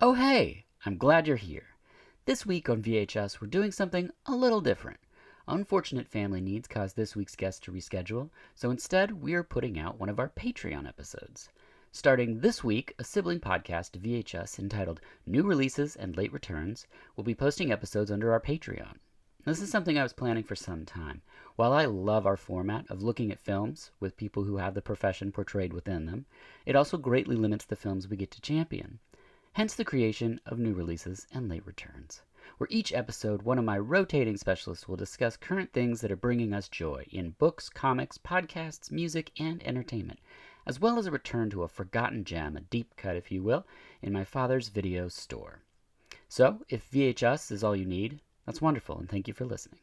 Oh hey, I'm glad you're here. This week on VHS, we're doing something a little different. Unfortunate family needs caused this week's guest to reschedule, so instead we are putting out one of our Patreon episodes. Starting this week, a sibling podcast to VHS entitled New Releases and Late Returns will be posting episodes under our Patreon. This is something I was planning for some time. While I love our format of looking at films with people who have the profession portrayed within them, it also greatly limits the films we get to champion. Hence the creation of New Releases and Late Returns, where each episode one of my rotating specialists will discuss current things that are bringing us joy in books, comics, podcasts, music, and entertainment, as well as a return to a forgotten gem, a deep cut if you will, in my father's video store. So, if VHS is all you need, that's wonderful and thank you for listening.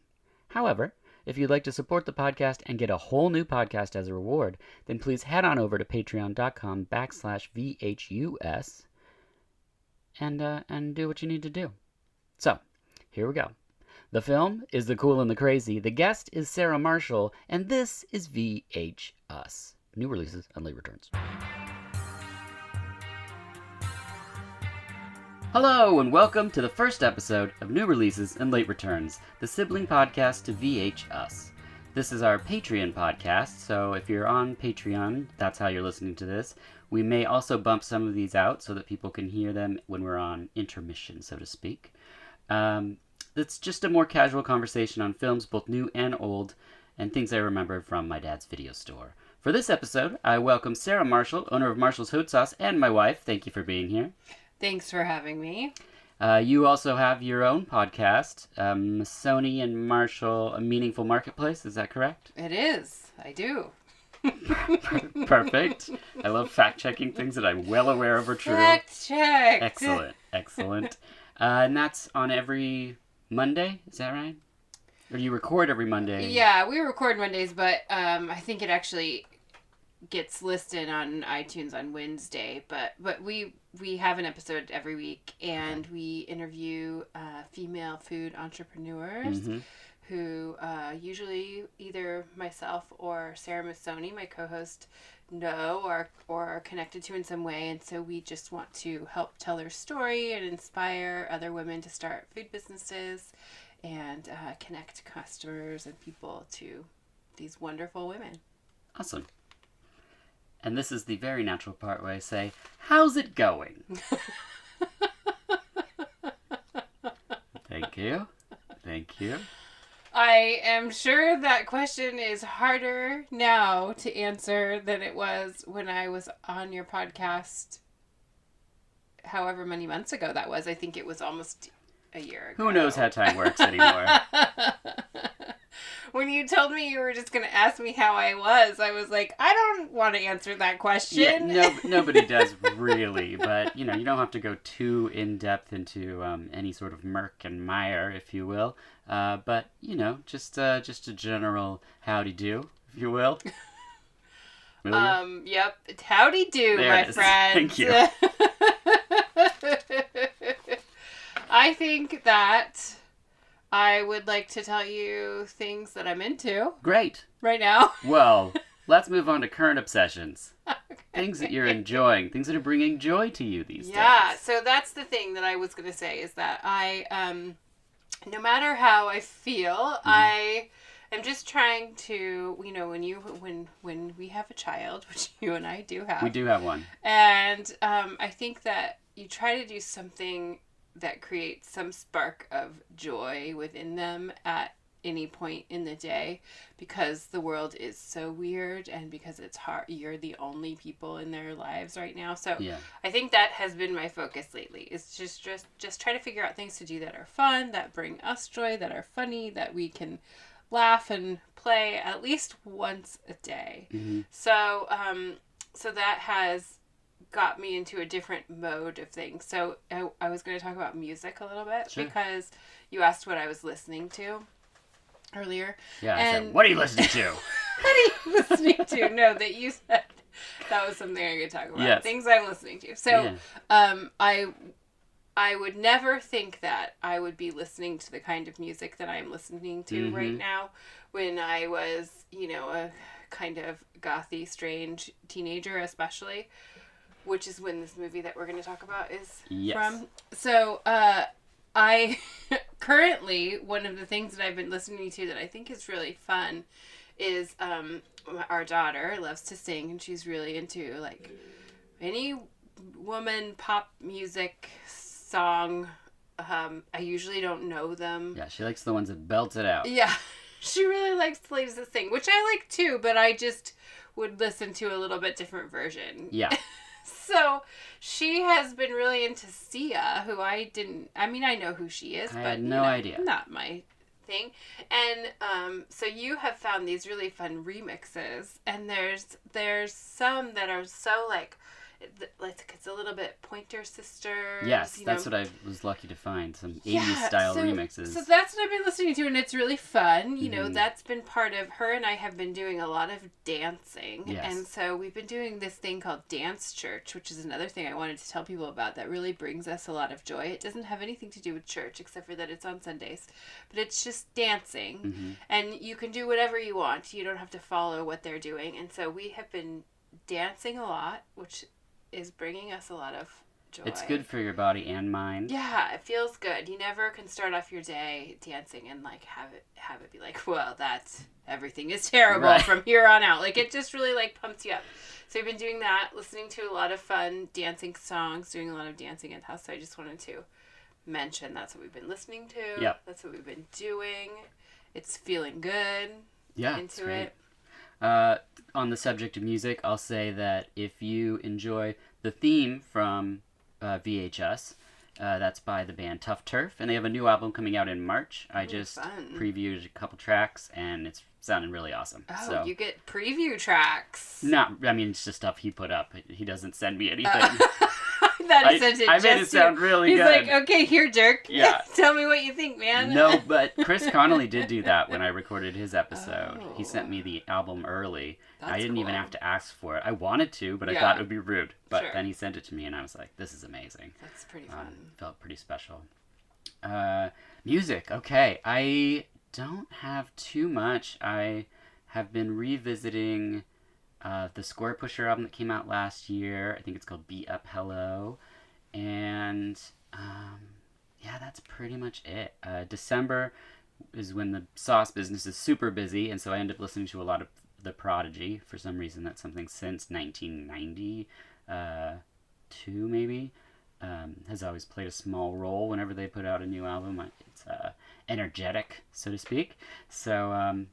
However, if you'd like to support the podcast and get a whole new podcast as a reward, then please head on over to patreon.com/VHUS and do what you need to do. So, here we go. The film is The Cool and the Crazy, the guest is Sarah Marshall, and this is VHUS, New Releases and Late Returns. Hello, and welcome to the first episode of New Releases and Late Returns, the sibling podcast to VHUS. This is our Patreon podcast, so if you're on Patreon, that's how you're listening to this. We may also bump some of these out so that people can hear them when we're on intermission, so to speak. It's just a more casual conversation on films, both new and old, and things I remembered from my dad's video store. For this episode, I welcome Sarah Marshall, owner of Marshall's Hot Sauce, and my wife. Thank you for being here. Thanks for having me. You also have your own podcast, Sony and Marshall, A Meaningful Marketplace. Is that correct? It is. I do. Perfect. I love fact-checking things that I'm well aware of are true. Fact-checked. Excellent. And that's on every Monday, is that right? Or you record every Monday? Yeah, we record Mondays, but I think it actually gets listed on iTunes on Wednesday. But we have an episode every week, and we interview female food entrepreneurs. Mm-hmm. Who usually either myself or Sarah Missoni, my co-host, know or are connected to in some way. And so we just want to help tell their story and inspire other women to start food businesses and connect customers and people to these wonderful women. Awesome. And this is the very natural part where I say, how's it going? Thank you. I am sure that question is harder now to answer than it was when I was on your podcast however many months ago that was. I think it was almost a year ago. Who knows how time works anymore? When you told me you were just going to ask me how I was like, I don't want to answer that question. Yeah, nobody does really, but you don't have to go too in-depth into any sort of murk and mire, if you will. But just a general howdy do, if you will. Yep. Howdy do, my friend. Thank you. I think that I would like to tell you things that I'm into. Great. Right now. Well, let's move on to current obsessions. Okay. Things that you're enjoying, things that are bringing joy to you these days. Yeah, so that's the thing that I was going to say is that I, no matter how I feel, mm-hmm. I am just trying to, when we have a child, which you and I do have. We do have one. And I think that you try to do something that creates some spark of joy within them at any point in the day, because the world is so weird and because it's hard. You're the only people in their lives right now. So yeah. I think that has been my focus lately, is just try to figure out things to do that are fun, that bring us joy, that are funny, that we can laugh and play at least once a day. Mm-hmm. So that has got me into a different mode of things. So I was going to talk about music a little bit. Sure. Because you asked what I was listening to earlier. Yeah, and so what are you listening to? What are you listening to? No, that you said that was something I could talk about. Yes. Things I'm listening to. So I would never think that I would be listening to the kind of music that I'm listening to mm-hmm. right now when I was, a kind of gothy, strange teenager especially. which is when this movie that we're going to talk about is Yes. from. So, I currently, one of the things that I've been listening to that I think is really fun is our daughter loves to sing, and she's really into like any woman pop music song. I usually don't know them. Yeah, she likes the ones that belt it out. Yeah, she really likes ladies that sing, which I like too, but I just would listen to a little bit different version. Yeah. So she has been really into Sia, who I know who she is, I but had no idea. Not my thing. And so you have found these really fun remixes, and there's some that are so like it's a little bit Pointer Sisters. Yes, that's what I was lucky to find. Some 80s style remixes. So that's what I've been listening to, and it's really fun. You know, that's been part of her and I have been doing a lot of dancing. Yes. And so we've been doing this thing called Dance Church, which is another thing I wanted to tell people about that really brings us a lot of joy. It doesn't have anything to do with church except for that it's on Sundays. But it's just dancing. Mm-hmm. And you can do whatever you want. You don't have to follow what they're doing. And so we have been dancing a lot, which is bringing us a lot of joy. It's good for your body and mind. Yeah, it feels good. You never can start off your day dancing and like have it be like, well, everything is terrible from here on out. Like it just really like pumps you up. So we've been doing that, listening to a lot of fun dancing songs, doing a lot of dancing in the house. So I just wanted to mention that's what we've been listening to. Yep. That's what we've been doing. It's feeling good. Yeah, into it. On the subject of music, I'll say that if you enjoy the theme from VHS, that's by the band Tough Turf, and they have a new album coming out in March. I just previewed a couple tracks, and it's sounding really awesome. Oh, so, you get preview tracks. It's just stuff he put up. He doesn't send me anything. I made it sound really good. He's like, okay, here, Dirk. Yeah. Tell me what you think, man. No, but Chris Connolly did do that when I recorded his episode. He sent me the album early. I didn't even have to ask for it. I wanted to, but I thought it would be rude. But then he sent it to me, and I was like, this is amazing. That's pretty fun. Felt pretty special. Music. Okay. I don't have too much. I have been revisiting the Score Pusher album that came out last year. I think it's called Beat Up Hello. And that's pretty much it. December is when the sauce business is super busy, and so I end up listening to a lot of The Prodigy. For some reason, that's something since 1992, maybe. Has always played a small role whenever they put out a new album. It's energetic, so to speak. So I'm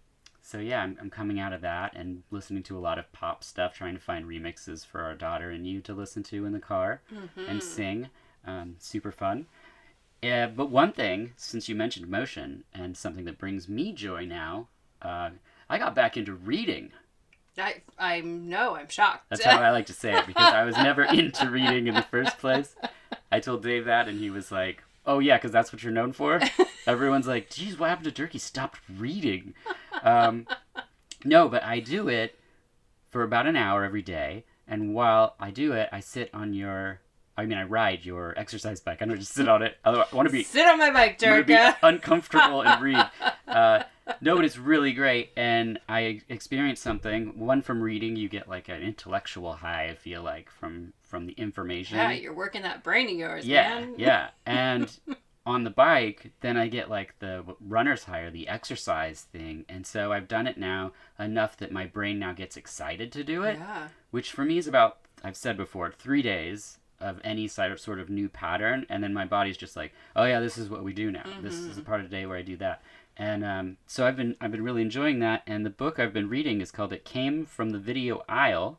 coming out of that and listening to a lot of pop stuff, trying to find remixes for our daughter and you to listen to in the car and sing. Super fun. But one thing, since you mentioned motion, and something that brings me joy now, I got back into reading. I'm shocked. That's how I like to say it, because I was never into reading in the first place. I told Dave that, and he was like, oh yeah, because that's what you're known for? Everyone's like, geez, what happened to Dirk? He stopped reading. No, but I do it for about an hour every day, and while I do it, I ride your exercise bike. I don't just sit on it. I want to sit on my bike, Dirk. Be uncomfortable and read. No, but it's really great, and I experienced something. One, from reading, you get like an intellectual high, I feel like, from the information. Yeah, you're working that brain of yours, man. Yeah, and on the bike, then I get like the runner's high, or the exercise thing, and so I've done it now enough that my brain now gets excited to do it, which for me is about, I've said before, 3 days of any sort of new pattern, and then my body's just like, oh yeah, this is what we do now. Mm-hmm. This is a part of the day where I do that. And so I've been really enjoying that, and the book I've been reading is called It Came from the Video Aisle.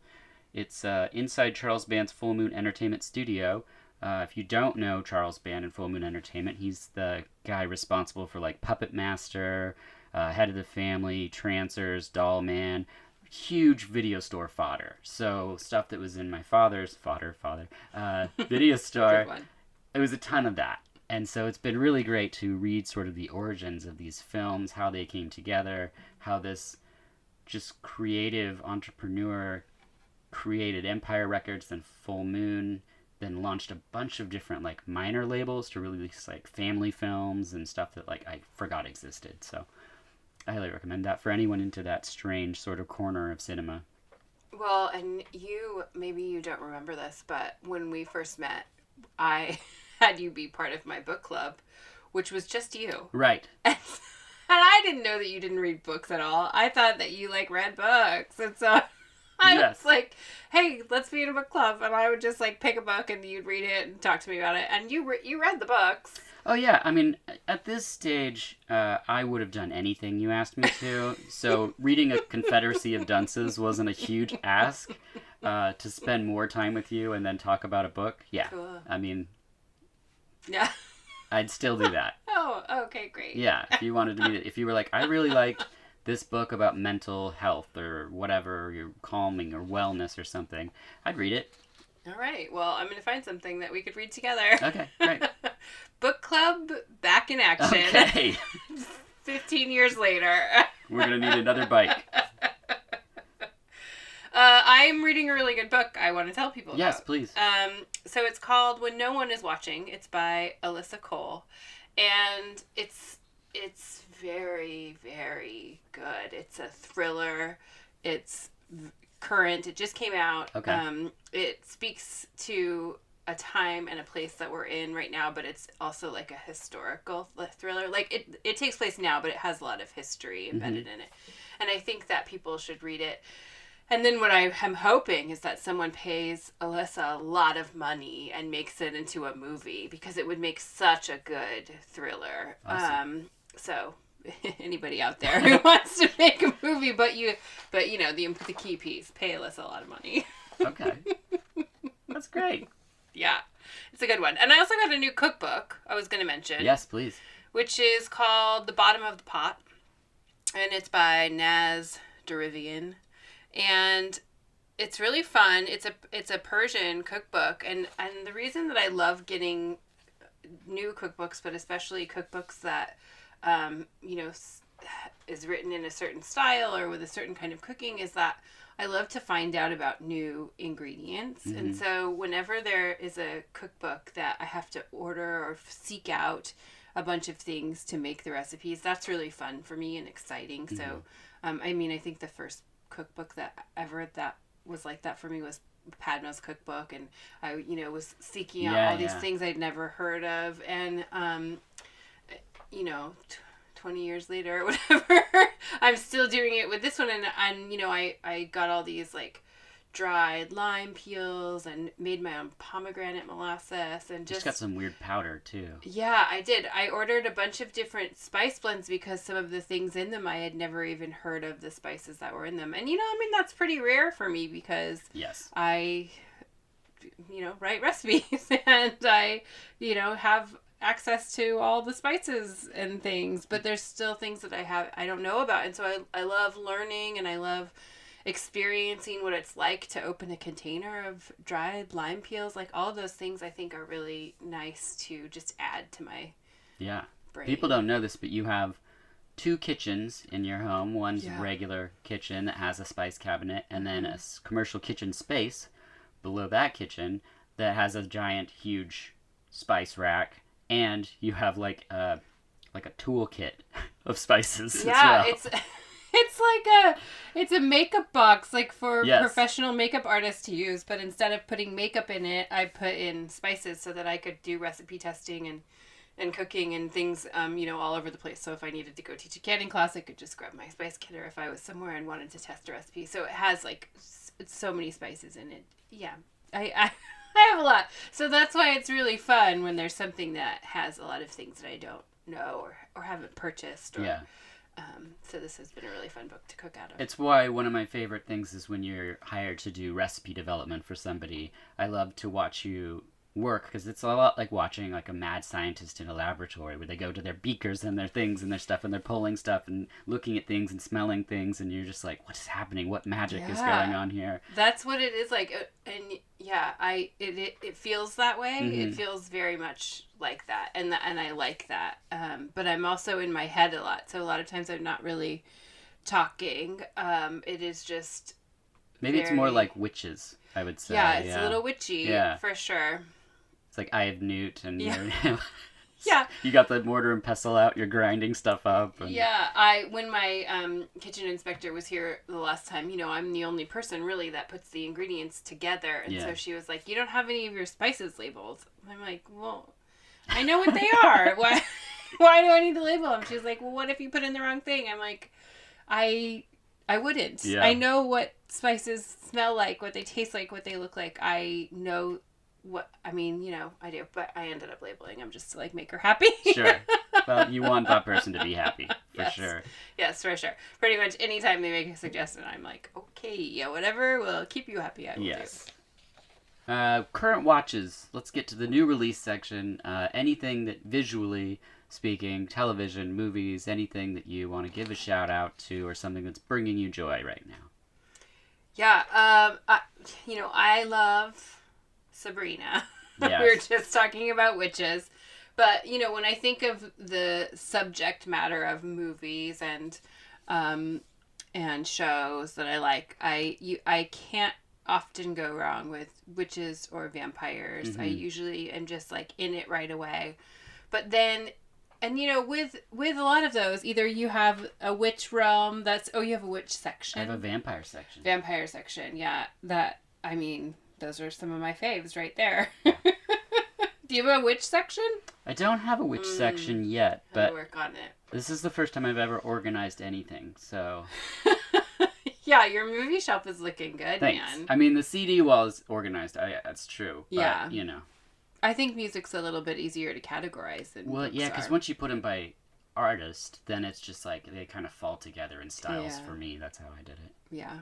It's inside Charles Band's Full Moon Entertainment studio. If you don't know Charles Band and Full Moon Entertainment, he's the guy responsible for like Puppet Master, Head of the Family, Trancers, Doll Man, huge video store fodder. So stuff that was in my father's video store. Good one. It was a ton of that. And so it's been really great to read sort of the origins of these films, how they came together, how this just creative entrepreneur created Empire Records, then Full Moon, then launched a bunch of different like minor labels to release like family films and stuff that like I forgot existed. So I highly recommend that for anyone into that strange sort of corner of cinema. Well, and maybe you don't remember this, but when we first met, I had you be part of my book club, which was just you. Right. And I didn't know that you didn't read books at all. I thought that you like read books. And so I Yes. was like, hey, let's be in a book club. And I would just like pick a book and you'd read it and talk to me about it. And you read the books. Oh yeah, I mean, at this stage, I would have done anything you asked me to. So reading A Confederacy of Dunces wasn't a huge ask. To spend more time with you and then talk about a book, yeah. Cool. I mean, Yeah. I'd still do that. Oh, okay, great. Yeah, if you wanted to if you were like, I really liked this book about mental health or whatever, you're calming or wellness or something, I'd read it. All right. Well, I'm going to find something that we could read together. Okay, great. Book club back in action. Okay. 15 years later. We're going to need another bike. I'm reading a really good book I want to tell people Yes, about. please. So it's called When No One Is Watching. It's by Alyssa Cole. And it's very, very good. It's a thriller. It's current. It just came out. Okay. It speaks to a time and a place that we're in right now, but it's also like a historical thriller. Like it takes place now, but it has a lot of history embedded in it. And I think that people should read it. And then what I am hoping is that someone pays Alyssa a lot of money and makes it into a movie, because it would make such a good thriller. Awesome. So anybody out there who wants to make a movie, but you know, the key piece, pay Alyssa a lot of money. Okay. That's great. Yeah, it's a good one. And I also got a new cookbook I was going to mention. Yes, please. Which is called The Bottom of the Pot. And it's by Naz Derivian. And it's really fun. It's a Persian cookbook. And the reason that I love getting new cookbooks, but especially cookbooks that, you know, is written in a certain style or with a certain kind of cooking, is that I love to find out about new ingredients. And so whenever there is a cookbook that I have to order or seek out a bunch of things to make the recipes, that's really fun for me and exciting. So, I mean, I think the first cookbook that was like that for me was Padma's cookbook. And I, you know, was seeking out all these things I'd never heard of. And, you know, 20 years later or whatever, I'm still doing it with this one. And you know, I got all these like dried lime peels and made my own pomegranate molasses and just got some weird powder too. Yeah, I did. I ordered a bunch of different spice blends because some of the things in them I had never even heard of the spices that were in them. And you know, I mean, that's pretty rare for me because yes, I, you know, write recipes and I, you know, have access to all the spices and things, but there's still things that I don't know about. And so I love learning, and I love experiencing what it's like to open a container of dried lime peels. Like all of those things I think are really nice to just add to my brain. People don't know this, but you have 2 kitchens in your home. One's a regular kitchen that has a spice cabinet, and then a commercial kitchen space below that kitchen that has a giant, huge spice rack. And you have like a toolkit of spices as well. It's a makeup box, like for Yes. professional makeup artists to use, but instead of putting makeup in it, I put in spices so that I could do recipe testing and cooking and things, you know, all over the place. So if I needed to go teach a canning class, I could just grab my spice kit, or if I was somewhere and wanted to test a recipe. So it has like so many spices in it. Yeah, I have a lot. So that's why it's really fun when there's something that has a lot of things that I don't know or haven't purchased. Or, so this has been a really fun book to cook out of. It's why one of my favorite things is when you're hired to do recipe development for somebody. I love to watch you work, because it's a lot like watching like a mad scientist in a laboratory where they go to their beakers and their things and their stuff, and they're pulling stuff and looking at things and smelling things, and you're just like, what is happening? What magic is going on here? That's what it is like. And yeah, it feels that way. It feels very much like that, and I like that. But I'm also in my head a lot, so a lot of times I'm not really talking. It is just maybe it's more like witches, I would say. Yeah, it's a little witchy, for sure. It's like Eye of Newt and Yeah. You got the mortar and pestle out. You're grinding stuff up. And... Yeah, when my kitchen inspector was here the last time, I'm the only person really that puts the ingredients together, and so she was like, "You don't have any of your spices labeled." I'm like, "Well, I know what they are. Why do I need to label them?" She's like, "Well, what if you put in the wrong thing?" I'm like, I wouldn't. Yeah. I know what spices smell like, what they taste like, what they look like. I know I do, but I ended up labeling them just to make her happy. Sure. Well, you want that person to be happy, for sure. Yes, for sure. Pretty much anytime they make a suggestion, I'm like, okay, yeah, whatever will keep you happy, I will do. Current watches. Let's get to the new release section. Anything that visually speaking, television, movies, anything that you want to give a shout out to or something that's bringing you joy right now. Yeah, I love Sabrina. Yes. We were just talking about witches. But, when I think of the subject matter of movies and shows that I like, I can't often go wrong with witches or vampires. Mm-hmm. I usually am just in it right away. But then, and with a lot of those, either you have a witch realm you have a witch section. I have a vampire section. Vampire section, yeah. Those are some of my faves right there. Do you have a witch section? I don't have a witch section yet, but I'll work on it. This is the first time I've ever organized anything, so... Yeah, your movie shelf is looking good, Thanks. man. I mean, the CD wall is organized. That's true. But, yeah. I think music's a little bit easier to categorize than Well, yeah, because once you put them by artist, then it's just they kind of fall together in styles for me. That's how I did it. Yeah.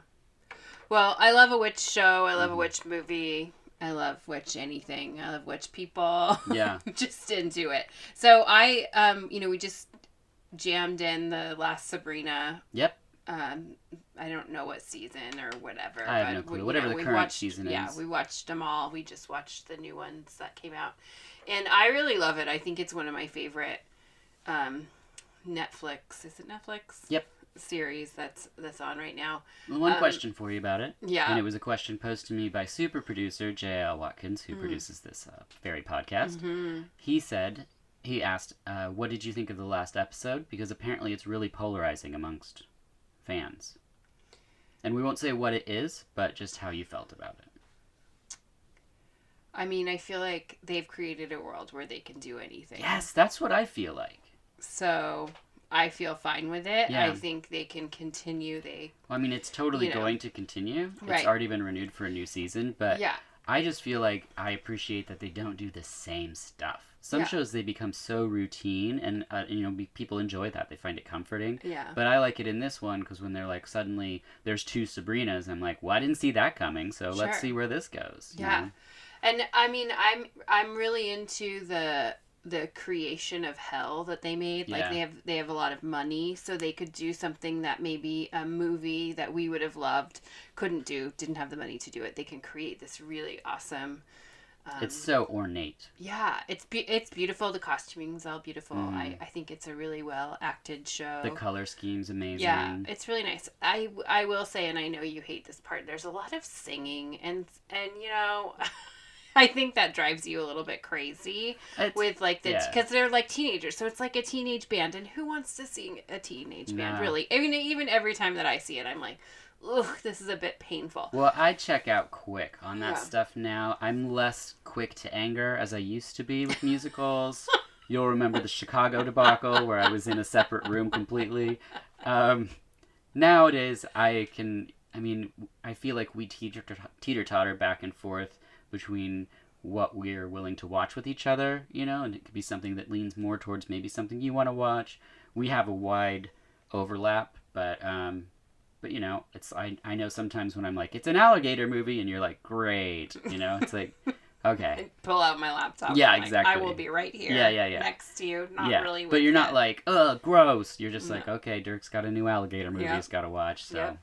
Well, I love a witch show. I love a witch movie. I love witch anything. I love witch people. Yeah. Just into it. So I, we just jammed in the last Sabrina. Yep. I don't know what season or whatever. I have no clue. Whatever the current season is. Yeah, we watched them all. We just watched the new ones that came out. And I really love it. I think it's one of my favorite Netflix. Is it Netflix? Yep. Series that's on right now. One question for you about it. Yeah. And it was a question posed to me by super producer J.L. Watkins, who produces this very podcast. Mm-hmm. He asked, what did you think of the last episode? Because apparently it's really polarizing amongst fans. And we won't say what it is, but just how you felt about it. I feel like they've created a world where they can do anything. Yes, that's what I feel like. So I feel fine with it. Yeah. I think they can continue. It's totally going to continue. Right. It's already been renewed for a new season, but yeah. I just feel like I appreciate that they don't do the same stuff. Some shows, they become so routine, and people enjoy that. They find it comforting. Yeah. But I like it in this one because when they're suddenly there's two Sabrinas, I'm like, well, I didn't see that coming. So let's see where this goes. Yeah. And I'm really into the creation of hell that they made. They have a lot of money, so they could do something that maybe a movie that we would have loved didn't have the money to do it. They can create this really awesome. It's so ornate. Yeah, it's beautiful. The costuming's all beautiful. I think it's a really well acted show. The color scheme's amazing. Yeah, it's really nice. I will say, and I know you hate this part, there's a lot of singing, and I think that drives you a little bit crazy because they're teenagers, so it's like a teenage band, and who wants to sing a teenage band, really? Even every time that I see it, I'm like, ugh, this is a bit painful. Well, I check out quick on that stuff now. I'm less quick to anger as I used to be with musicals. You'll remember the Chicago debacle where I was in a separate room completely. Nowadays, I feel like we teeter-totter back and forth between what we're willing to watch with each other, and it could be something that leans more towards maybe something you want to watch. We have a wide overlap, but it's I know sometimes when I'm like, it's an alligator movie, and you're like, great, it's like, okay. I pull out my laptop. Yeah, exactly. I will be right here. Yeah. Next to you, not really. But you're not like, ugh, gross. You're just like, okay, Dirk's got a new alligator movie he's got to watch. So,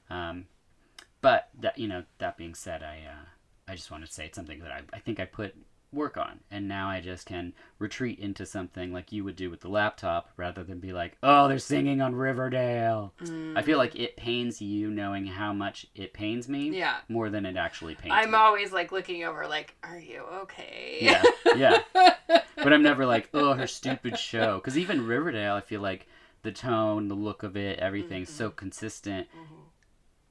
but that that being said, I just wanted to say it's something that I think I put work on. And now I just can retreat into something like you would do with the laptop rather than be like, oh, they're singing on Riverdale. I feel like it pains you knowing how much it pains me Yeah. more than it actually pains I'm me. always like looking over like, are you okay? Yeah, yeah. But I'm never like, oh, her stupid show. Because even Riverdale, I feel like the tone, the look of it, everything's so consistent.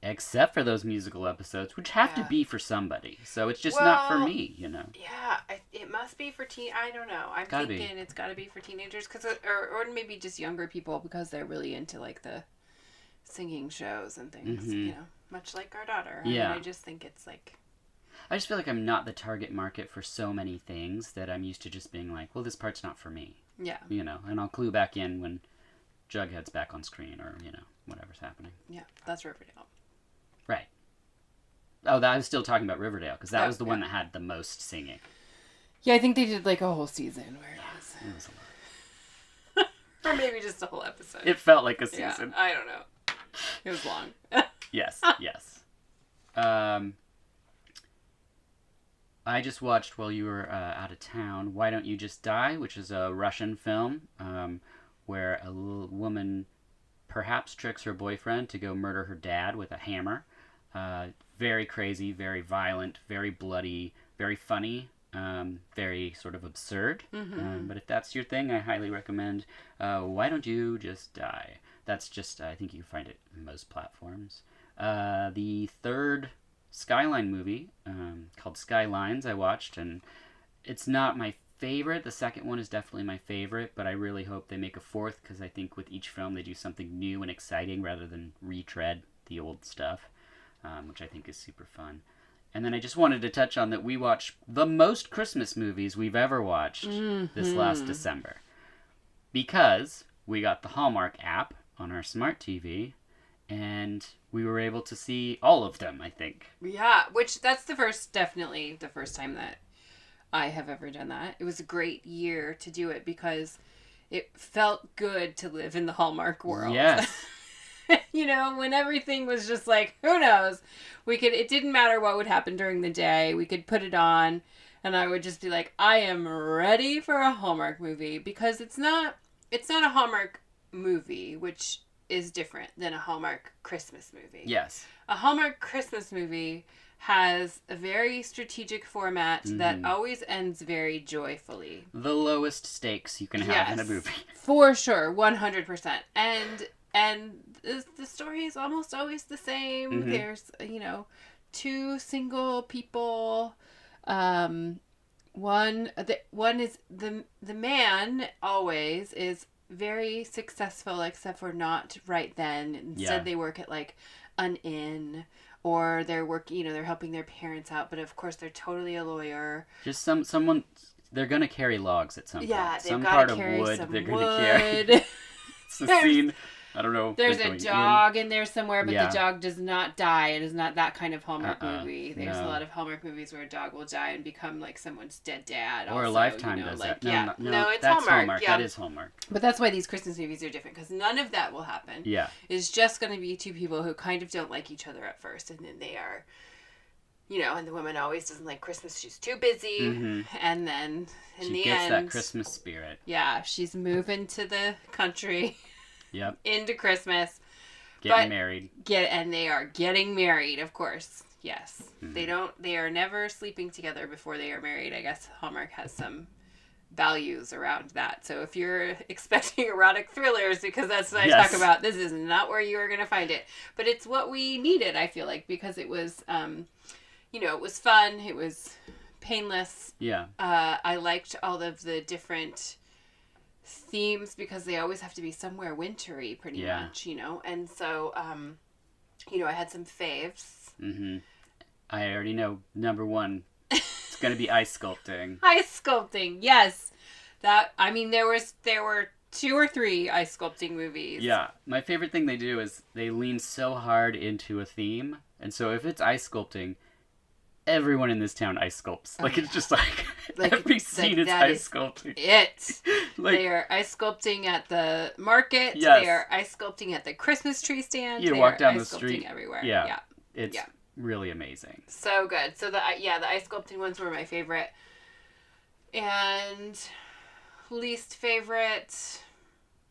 Except for those musical episodes, which have to be for somebody. So it's just not for Well, me, you know. Yeah, it must be for teen. I don't know. I'm Gotta be. thinking it's got to be for teenagers, or maybe just younger people because they're really into like the singing shows and things. You know, much like our daughter. Yeah. I mean, I just think it's like. I just feel like I'm not the target market for so many things that I'm used to just being like, well, this part's not for me. Yeah. You know, and I'll clue back in when Jughead's back on screen or, you know, whatever's happening. Yeah, that's Riverdale. Right. Oh, I was still talking about Riverdale because that was the one yeah. that had the most singing. Yeah, I think they did like a whole season where It was a lot. or maybe just a whole episode. It felt like a Yeah, season. I don't know. It was long. Yes, yes. I just watched while you were out of town, Why Don't You Just Die, which is a Russian film where a little woman perhaps tricks her boyfriend to go murder her dad with a hammer. Very crazy, very violent, very bloody, very funny, very sort of absurd. But if that's your thing, I highly recommend Why Don't You Just Die. That's just, I think you can find it in most platforms. The third Skyline movie called Skylines I watched, and it's not my favorite. The second one is definitely my favorite, but I really hope they make a fourth because I think with each film they do something new and exciting rather than retread the old stuff, which I think is super fun. And then I just wanted to touch on that we watched the most Christmas movies we've ever watched this last December because we got the Hallmark app on our smart TV and we were able to see all of them, I think. Yeah, which that's definitely the first time that I have ever done that. It was a great year to do it because it felt good to live in the Hallmark world. Yes. You know, when everything was just like, who knows? It didn't matter what would happen during the day. We could put it on and I would just be like, I am ready for a Hallmark movie because it's not a Hallmark movie, which is different than a Hallmark Christmas movie. Yes. A Hallmark Christmas movie has a very strategic format that always ends very joyfully. The lowest stakes you can have in a movie. For sure, 100%. And the story is almost always the same. There's, you know, two single people. One is the man always is very successful, except for not right then. Instead, they work at like an inn, or they're working. You know, they're helping their parents out. But of course, they're totally a lawyer. Just someone. They're gonna carry logs at some point. Yeah, they've some got part to of carry wood. some They're wood. gonna carry. It's the scene. I don't know. There's a dog in there somewhere, but Yeah. the dog does not die. It is not that kind of Hallmark movie. There's no. a lot of Hallmark movies where a dog will die and become like someone's dead dad. Or also, a Lifetime you know, does like, that. No, it's that's Hallmark. Yeah. That is Hallmark. But that's why these Christmas movies are different because none of that will happen. Yeah. It's just going to be two people who kind of don't like each other at first, and then they are, you know, and the woman always doesn't like Christmas. She's too busy, and then in the She gets end, that Christmas spirit. yeah, she's moving to the country. Yep. Into Christmas. Getting married. And they are getting married, of course. Yes. They are never sleeping together before they are married. I guess Hallmark has some values around that. So if you're expecting erotic thrillers, because that's what I talk about, this is not where you are going to find it. But it's what we needed, I feel like, because it was, you know, it was fun. It was painless. Yeah. I liked all of the different themes because they always have to be somewhere wintry pretty much, you know. And so you know, I had some faves. I already know number one. It's going to be ice sculpting. Ice sculpting, yes. That, I mean, there were 2 or 3 ice sculpting movies. Yeah. My favorite thing they do is they lean so hard into a theme. And so if it's ice sculpting, everyone in this town ice sculpts. Like, it's just like every scene is ice sculpting. Like, they are ice sculpting at the market. Yes. They are ice sculpting at the Christmas tree stand. You they walk are down the ice street. sculpting everywhere. Yeah. It's really amazing. So good. So the ice sculpting ones were my favorite. And least favorite,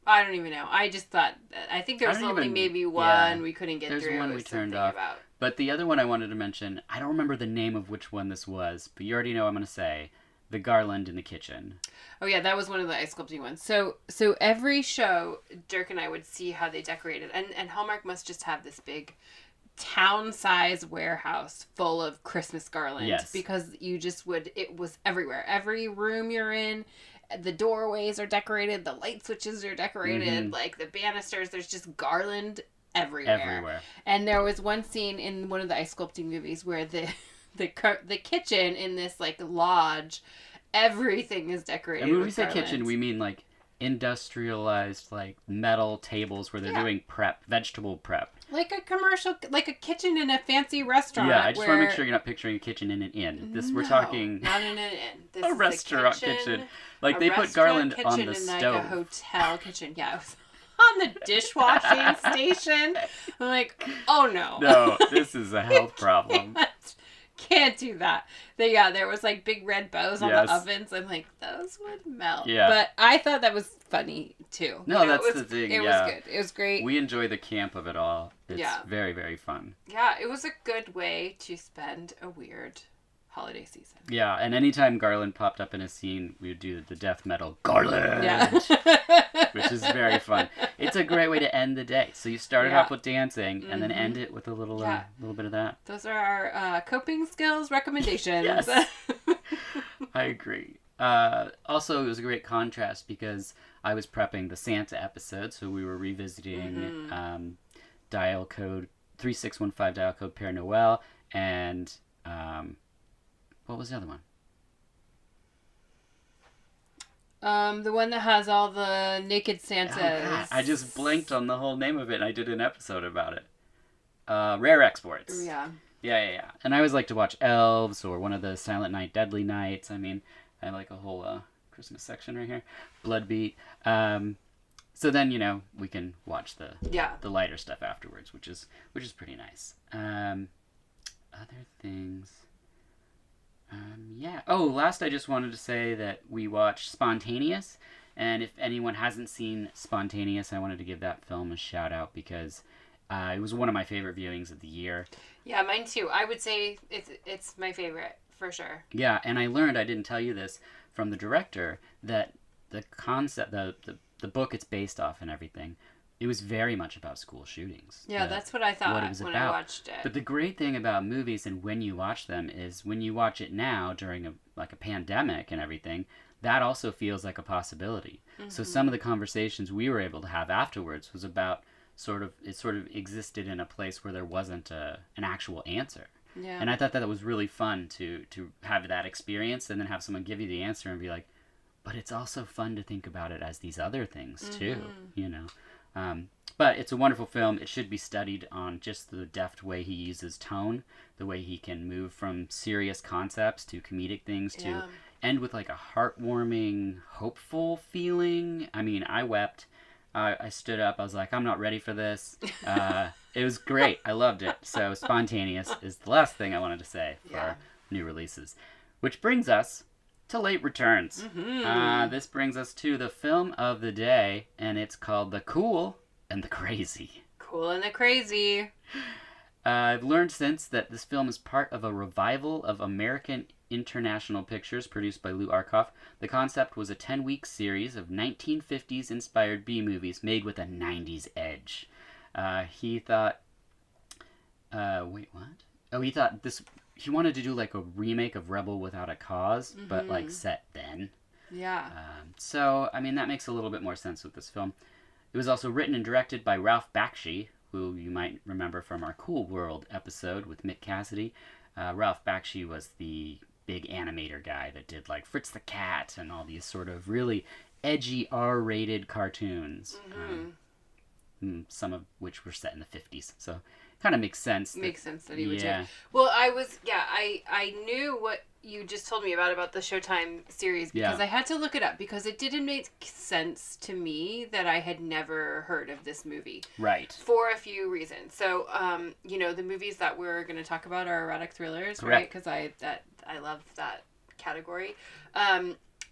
I don't even know. I just thought, I think there was only maybe one we couldn't get through. There's one we turned off. But the other one I wanted to mention, I don't remember the name of which one this was, but you already know what I'm going to say. The garland in the kitchen. Oh yeah, that was one of the ice sculpting ones. So every show, Dirk and I would see how they decorated, and Hallmark must just have this big town-size warehouse full of Christmas garland. Yes. Because it was everywhere. Every room you're in, the doorways are decorated, the light switches are decorated, like the banisters, there's just garland everywhere. And there was one scene in one of the ice sculpting movies where the kitchen in this like lodge, everything is decorated. And when we say kitchen, we mean like industrialized like metal tables where they're doing vegetable prep. Like a kitchen in a fancy restaurant. Yeah, I just want to make sure you're not picturing a kitchen in an inn. We're talking not in an inn. This a is restaurant kitchen. Like they put garland on the stove. Like a hotel kitchen. Yeah, it was on the dishwashing station. I'm like, oh no. No, this is a health problem. Can't do that. There was like big red bows on the ovens. I'm like, those would melt. Yeah. But I thought that was funny too. No, that's the thing. It was good. It was great. We enjoy the camp of it all. It's very, very fun. Yeah, it was a good way to spend a weird holiday season. Yeah, and anytime Garland popped up in a scene, we would do the death metal Garland. Yeah. Which is very fun. It's a great way to end the day. So you start it off with dancing and then end it with a little bit of that. Those are our coping skills recommendations. Yes. I agree. Also, it was a great contrast because I was prepping the Santa episode, so we were revisiting Dial Code 3615 Dial Code Père Noël, and what was the other one? The one that has all the naked Santas. Oh, God. I just blanked on the whole name of it, and I did an episode about it. Rare Exports. Yeah. Yeah. And I always like to watch Elves or one of the Silent Night, Deadly Nights. I mean, I like a whole Christmas section right here. Bloodbeat. So then, we can watch the lighter stuff afterwards, which is pretty nice. Other things. Last I just wanted to say that we watched Spontaneous, and if anyone hasn't seen Spontaneous, I wanted to give that film a shout out because it was one of my favorite viewings of the year. Yeah, mine too. I would say it's my favorite for sure. Yeah, and I learned, I didn't tell you this, from the director that the concept, the book it's based off and everything, it was very much about school shootings. Yeah, that's what I thought I watched it. But the great thing about movies and when you watch them is when you watch it now during a pandemic and everything, that also feels like a possibility. Mm-hmm. So some of the conversations we were able to have afterwards was about it sort of existed in a place where there wasn't an actual answer. Yeah. And I thought that was really fun to have that experience and then have someone give you the answer and be like, but it's also fun to think about it as these other things too, But it's a wonderful film. It should be studied on just the deft way he uses tone, the way he can move from serious concepts to comedic things to end with like a heartwarming, hopeful feeling. I mean, I wept. I stood up. I was like, I'm not ready for this. It was great. I loved it. So Spontaneous is the last thing I wanted to say for new releases. Which brings us to late returns. Mm-hmm. This brings us to the film of the day, and it's called The Cool and the Crazy. Cool and the Crazy. I've learned since that this film is part of a revival of American International Pictures produced by Lou Arkoff. The concept was a 10-week series of 1950s-inspired B-movies made with a 90s edge. He thought... wait, what? Oh, he thought this... He wanted to do like a remake of Rebel Without a Cause, but like set then. Yeah. So, I mean, that makes a little bit more sense with this film. It was also written and directed by Ralph Bakshi, who you might remember from our Cool World episode with Mick Cassidy. Ralph Bakshi was the big animator guy that did like Fritz the Cat and all these sort of really edgy R-rated cartoons. Some of which were set in the 50s. So kind of makes sense. Makes sense that he would do. Well, I knew what you just told me about the Showtime series because I had to look it up because it didn't make sense to me that I had never heard of this movie. Right. For a few reasons. So, the movies that we're going to talk about are erotic thrillers, right? Because I love that category.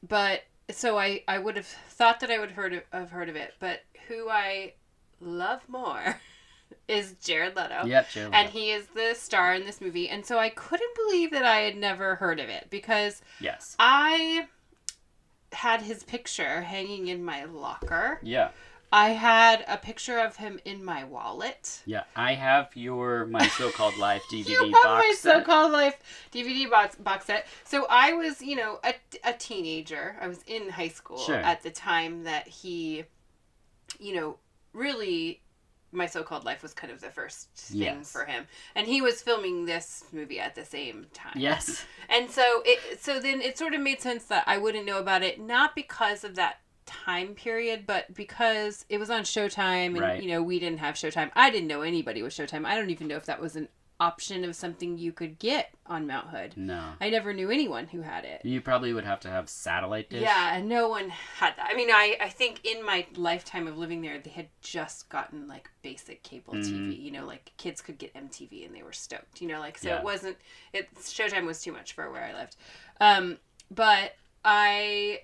but so I would have thought that I would have heard of it, but who I love more is Jared Leto. Yep, Jared Leto. And he is the star in this movie. And so I couldn't believe that I had never heard of it because Yes. I had his picture hanging in my locker. Yeah. I had a picture of him in my wallet. Yeah, I have My So-Called Life DVD You have box my set. So-Called Life DVD box set. So I was, a teenager. I was in high school Sure. at the time that he, really, My So-Called Life was kind of the first thing Yes. for him. And he was filming this movie at the same time. Yes. And so then it sort of made sense that I wouldn't know about it, not because of that time period, but because it was on Showtime and, Right. we didn't have Showtime. I didn't know anybody with Showtime. I don't even know if that was an option of something you could get on Mount Hood. No. I never knew anyone who had it. You probably would have to have satellite dish. Yeah, and no one had that. I mean, I think in my lifetime of living there, they had just gotten like basic cable TV. Like kids could get MTV and they were stoked. So Yeah. it wasn't. Showtime was too much for where I lived. But I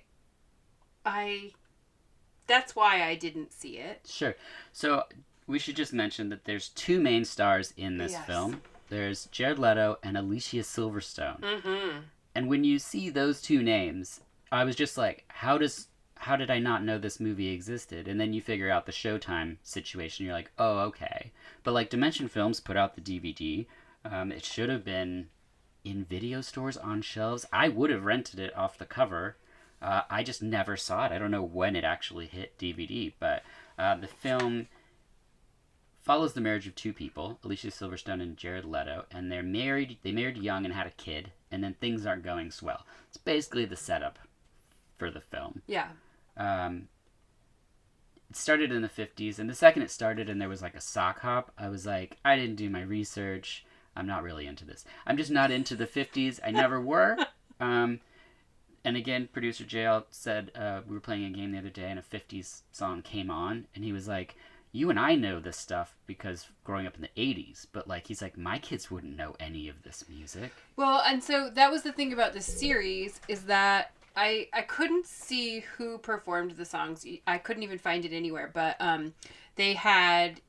that's why I didn't see it. Sure. So we should just mention that there's two main stars in this Yes. film. There's Jared Leto and Alicia Silverstone. Mm-hmm. And when you see those two names, I was just like, how did I not know this movie existed? And then you figure out the Showtime situation. You're like, oh, okay. But like Dimension Films put out the DVD. It should have been in video stores on shelves. I would have rented it off the cover. I just never saw it. I don't know when it actually hit DVD, but the film follows the marriage of two people, Alicia Silverstone and Jared Leto, and they're married. They married young and had a kid, and then things aren't going swell. It's basically the setup for the film. Yeah. It started in the 50s, and the second it started and there was like a sock hop, I was like, I didn't do my research. I'm not really into this. I'm just not into the 50s. I never were. And again, producer JL said, we were playing a game the other day and a 50s song came on, and he was like, you and I know this stuff because growing up in the 80s, but like, he's like, my kids wouldn't know any of this music. Well, and so that was the thing about this series is that I couldn't see who performed the songs. I couldn't even find it anywhere, but they had,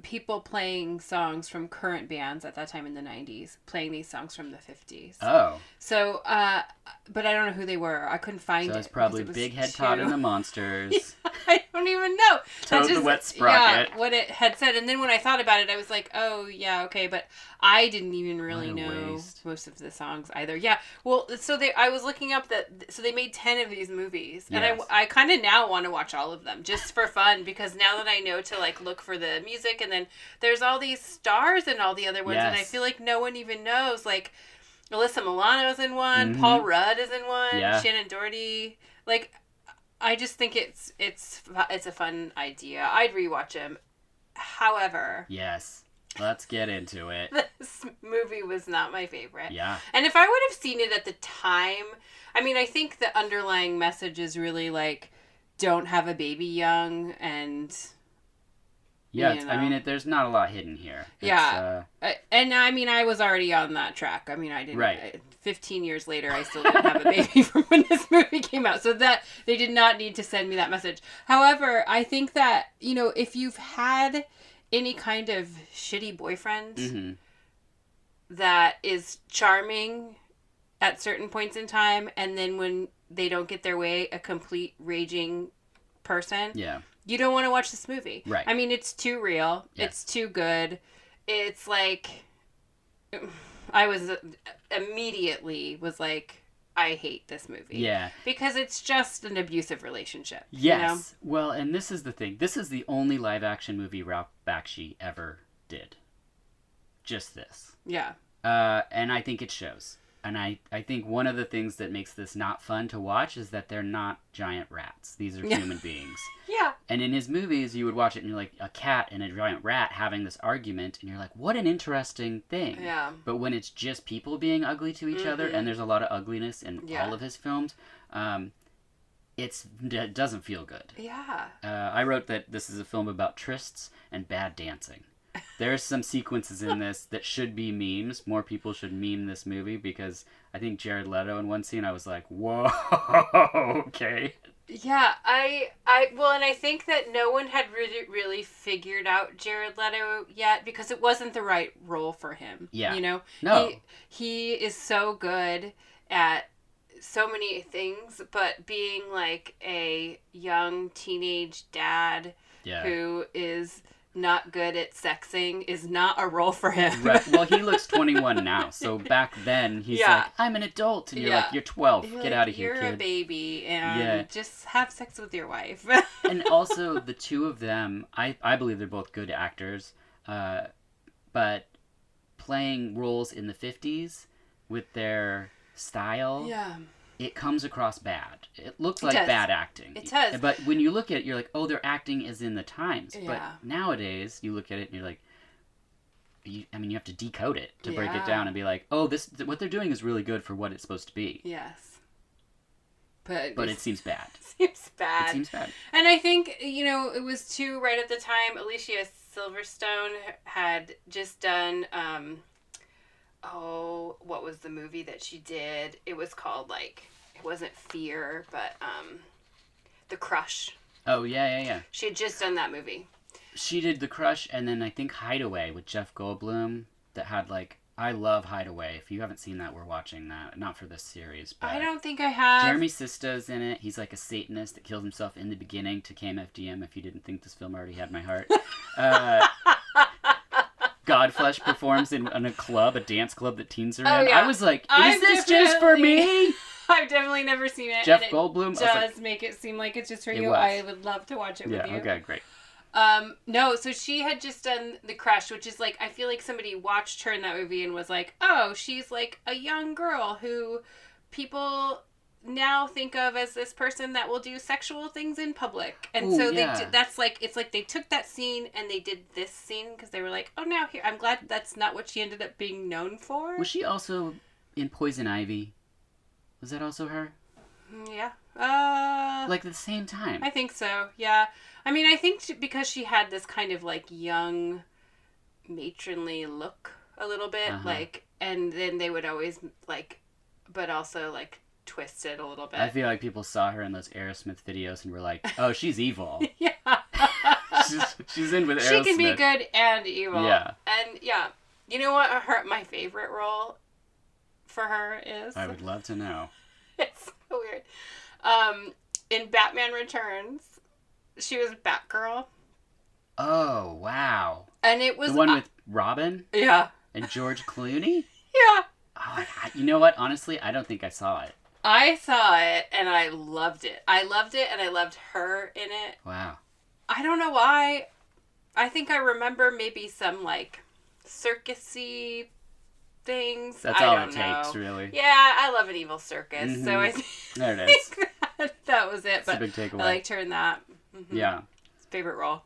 people playing songs from current bands at that time in the 90s, playing these songs from the 50s. Oh. So, but I don't know who they were. I couldn't find it. So it's probably because Big Head too- Todd and the Monsters. I don't even know. Toad the Wet Sprocket. Yeah, what it had said. And then when I thought about it, I was like, oh, yeah, okay. But I didn't even really What a know waste. most of the songs either. Yeah. Well, so I was looking up so they made 10 of these movies. And Yes. I kind of now want to watch all of them just for fun because now that I know to like look for the music and then there's all these stars in all the other ones. And I Yes. feel like no one even knows. Like Alyssa Milano's in one. Mhm. Paul Rudd is in one. Yeah. Shannon Doherty. Like, I just think it's a fun idea. I'd rewatch them. However, Yes. Let's get into it. this movie was not my favorite. Yeah. And if I would have seen it at the time, I mean, I think the underlying message is really like, don't have a baby young and... Yeah, You I know. mean, there's not a lot hidden here. Yeah. And I mean, I was already on that track. I mean, I didn't. Right. 15 years later, I still didn't have a baby from when this movie came out. So that they did not need to send me that message. However, I think that, if you've had any kind of shitty boyfriend Mm-hmm. that is charming at certain points in time, and then when they don't get their way, a complete raging person. Yeah. You don't want to watch this movie. Right. I mean, it's too real. Yes. It's too good. It's like, I was immediately was like, I hate this movie. Yeah. Because it's just an abusive relationship. Yes. Well, and this is the thing. This is the only live action movie Ralph Bakshi ever did. Just this. Yeah. And I think it shows. And I think one of the things that makes this not fun to watch is that they're not giant rats. These are Yeah. human beings. Yeah. And in his movies, you would watch it and you're like, a cat and a giant rat having this argument, and you're like, what an interesting thing. Yeah. But when it's just people being ugly to each other, and there's a lot of ugliness in Yeah. all of his films, it doesn't feel good. Yeah. I wrote that this is a film about trysts and bad dancing. There's some sequences in this that should be memes. More people should meme this movie because I think Jared Leto in one scene I was like, whoa, okay. Yeah, well, and I think that no one had really figured out Jared Leto yet because it wasn't the right role for him. Yeah. You know? No. He is so good at so many things, but being like a young teenage dad who is not good at sexing is not a role for him. Right. Well, he looks 21 now, so back then he's like, I'm an adult, and you're like, you're 12, get out of here, kid. You're a baby, and just have sex with your wife. And also, the two of them, I believe they're both good actors, but playing roles in the 50s with their style, it comes across bad. It looks like bad acting. It does. But when you look at it, you're like, oh, their acting is in the times. Yeah. But nowadays, you look at it and you're like, you have to decode it to break it down and be like, oh, what they're doing is really good for what it's supposed to be. Yes. But it seems bad. It seems bad. And I think, it was too, right at the time, Alicia Silverstone had just done, what was the movie that she did? It was called, it wasn't Fear, but, The Crush. Oh, yeah. She had just done that movie. She did The Crush, and then I think Hideaway with Jeff Goldblum that had, I love Hideaway. If you haven't seen that, we're watching that. Not for this series, but... I don't think I have. Jeremy Sista's in it. He's like a Satanist that kills himself in the beginning to KMFDM, if you didn't think this film already had my heart. Godflesh performs in a club, a dance club that teens are in. Yeah. I was like, is this just for me? I've definitely never seen it. Jeff Goldblum does make it seem like it's just for you. I would love to watch it with you. Okay, great. No, so she had just done The Crush, which is I feel like somebody watched her in that movie and was like, oh, she's like a young girl who people now think of as this person that will do sexual things in public. And so that's it's like they took that scene and they did this scene because they were like, oh, now here, I'm glad that's not what she ended up being known for. Was she also in Poison Ivy? Was that also her? Yeah. At the same time. I think so, yeah. I mean, I think because she had this kind of young, matronly look a little bit, and then they would always but also twist it a little bit. I feel like people saw her in those Aerosmith videos and were like, oh, she's evil. Yeah. she's in with Aerosmith. She can be good and evil. Yeah. And yeah, you know what my favorite role for her is? I would love to know. It's so weird. In Batman Returns, she was Batgirl. Oh, wow. And it was... The one with Robin? Yeah. And George Clooney? Yeah. Oh, you know what? Honestly, I don't think I saw it. I saw it, and I loved it. I loved it, and I loved her in it. Wow. I don't know why. I think I remember maybe some, circus-y things. That's all it takes, really. Yeah, I love an evil circus, so I think there it is. that was it. That's a big takeaway. I liked her in that. Mm-hmm. Yeah. It's favorite role.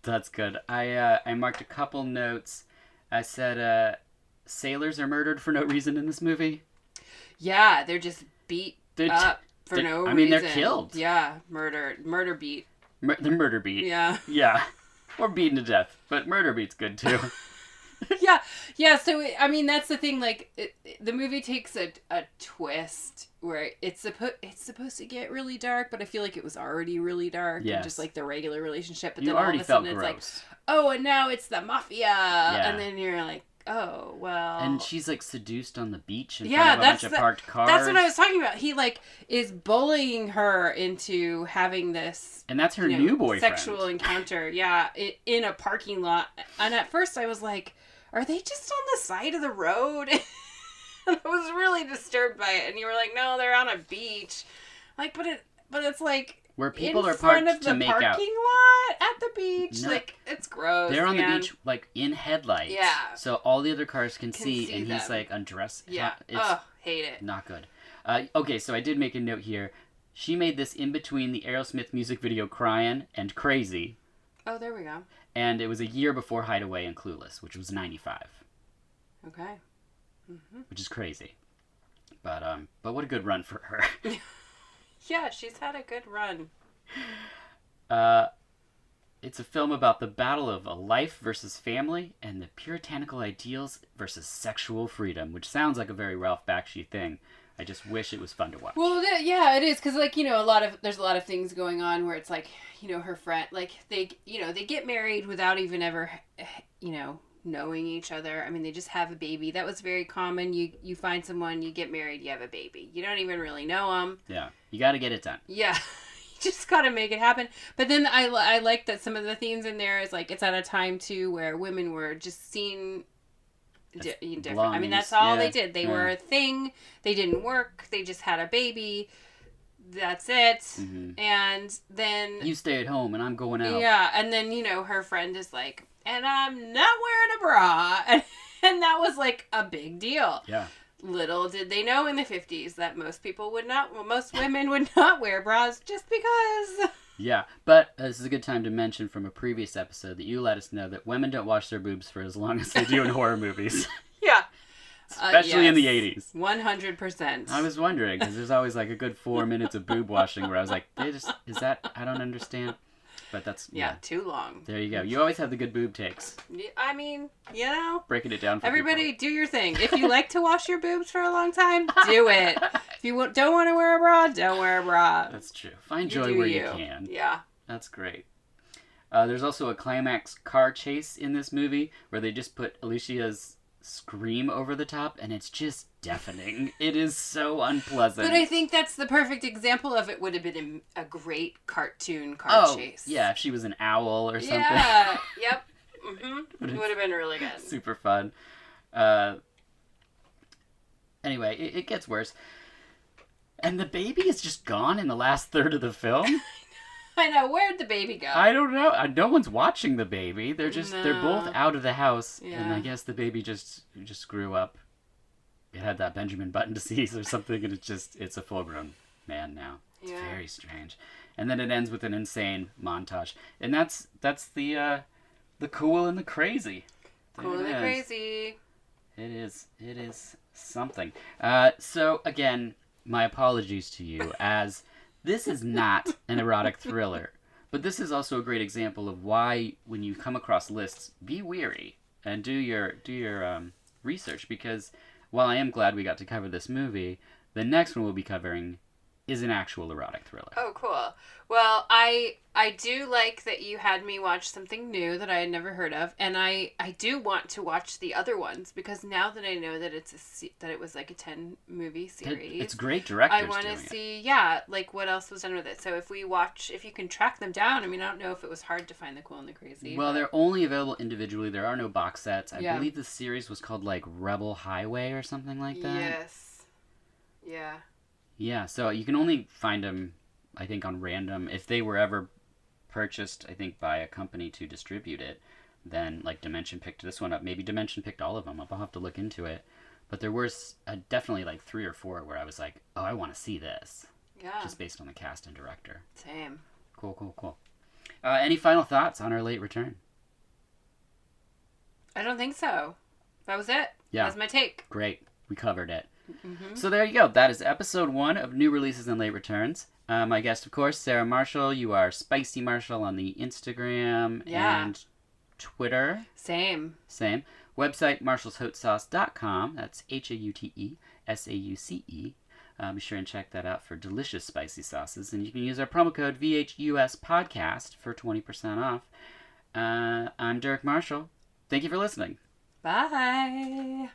That's good. I marked a couple notes. I said sailors are murdered for no reason in this movie. Yeah, they're just beat up for no reason. I mean, they're killed. Yeah, murder beat. The murder beat. Yeah. Yeah. Or beaten to death, but murder beat's good too. Yeah. So I mean, that's the thing. The movie takes a twist where it's supposed to get really dark, but I feel like it was already really dark. Yes. And just the regular relationship. But you then already all of a sudden felt it's gross. and now it's the mafia. Yeah. And then you're like, oh well. And she's seduced on the beach in front of a bunch of parked cars. That's what I was talking about. He is bullying her into having this. And that's her new boyfriend. Sexual encounter. Yeah, in a parking lot. And at first I was like, are they just on the side of the road? And I was really disturbed by it. And you were like, no, they're on a beach. But it's where people are parked to make out. In front of the parking lot at the beach. No. It's gross. They're on the beach, in headlights. Yeah. So all the other cars can see and them. he's undressed. Yeah. Hate it. Not good. Okay, so I did make a note here. She made this in between the Aerosmith music video Crying and Crazy. Oh, there we go. And it was a year before Hideaway and Clueless, which was 95. Okay. Mm-hmm. Which is crazy. But what a good run for her. Yeah, she's had a good run. It's a film about the battle of a life versus family and the puritanical ideals versus sexual freedom, which sounds like a very Ralph Bakshi thing. I just wish it was fun to watch. Well, yeah, it is because like there's a lot of things going on where it's like her friend like they they get married without even ever knowing each other. I mean, they just have a baby. That was very common. You find someone, you get married, you have a baby. You don't even really know them. Yeah, you got to get it done. Yeah. Just gotta make it happen. But then I like that some of the themes in there is like it's at a time too where women were just seen different. I mean, that's all they did. They were a thing. They didn't work. They just had a baby. That's it. Mm-hmm. And then you stay at home and I'm going out. Yeah, and then her friend is like, and I'm not wearing a bra, and that was like a big deal. Yeah. Little did they know in the 50s that most women would not wear bras just because. Yeah, but this is a good time to mention from a previous episode that you let us know that women don't wash their boobs for as long as they do in horror movies. Yeah. Especially in the 80s. 100%. I was wondering, because there's always like a good 4 minutes of boob washing where I was like, I don't understand. But that's... Yeah, too long. There you go. You always have the good boob takes. I mean, breaking it down for everybody, do your thing. If you like to wash your boobs for a long time, do it. If you don't want to wear a bra, don't wear a bra. That's true. Find joy where you can. Yeah. That's great. There's also a climax car chase in this movie where they just put Alicia's scream over the top, and it's just deafening. It is so unpleasant. But I think that's the perfect example of it would have been a great cartoon car chase. Yeah, if she was an owl or something. Yeah, yep. Mm-hmm. It would have been really good. Super fun. Anyway, it gets worse. And the baby is just gone in the last third of the film. I know. Where'd the baby go? I don't know. No one's watching the baby. They're both out of the house. Yeah. And I guess the baby just grew up. It had that Benjamin Button disease or something, and it's a full-grown man now. It's very strange. And then it ends with an insane montage. And that's the cool and the crazy. Cool and the crazy. It is something. So again, my apologies to you, as this is not an erotic thriller, but this is also a great example of why, when you come across lists, be wary and do your research, because while I am glad we got to cover this movie, the next one we'll be covering is an actual erotic thriller. Oh, cool. Well, I do like that you had me watch something new that I had never heard of, and I do want to watch the other ones, because now that I know that that it was like a 10-movie series. It's great directors. I want to see, like what else was done with it. So if you can track them down. I mean, I don't know if it was hard to find the cool and the crazy. Well, they're only available individually. There are no box sets. I believe the series was called like Rebel Highway or something like that. Yes. Yeah. Yeah, so you can only find them, I think, on random. If they were ever purchased, I think, by a company to distribute it, then, like, Dimension picked this one up. Maybe Dimension picked all of them up. I'll have to look into it. But there was definitely, like, 3 or 4 where I was like, oh, I want to see this. Yeah. Just based on the cast and director. Same. Cool. Any final thoughts on our late return? I don't think so. That was it. Yeah. That was my take. Great. We covered it. Mm-hmm. So there you go. That is episode 1 of New Releases and Late Returns. My guest, of course, Sarah Marshall. You are Spicy Marshall on the Instagram and Twitter. Same. Website, marshallshotsauce.com. That's HAUTESAUCE. Be sure and check that out for delicious spicy sauces. And you can use our promo code VHUSPodcast for 20% off. I'm Derek Marshall. Thank you for listening. Bye.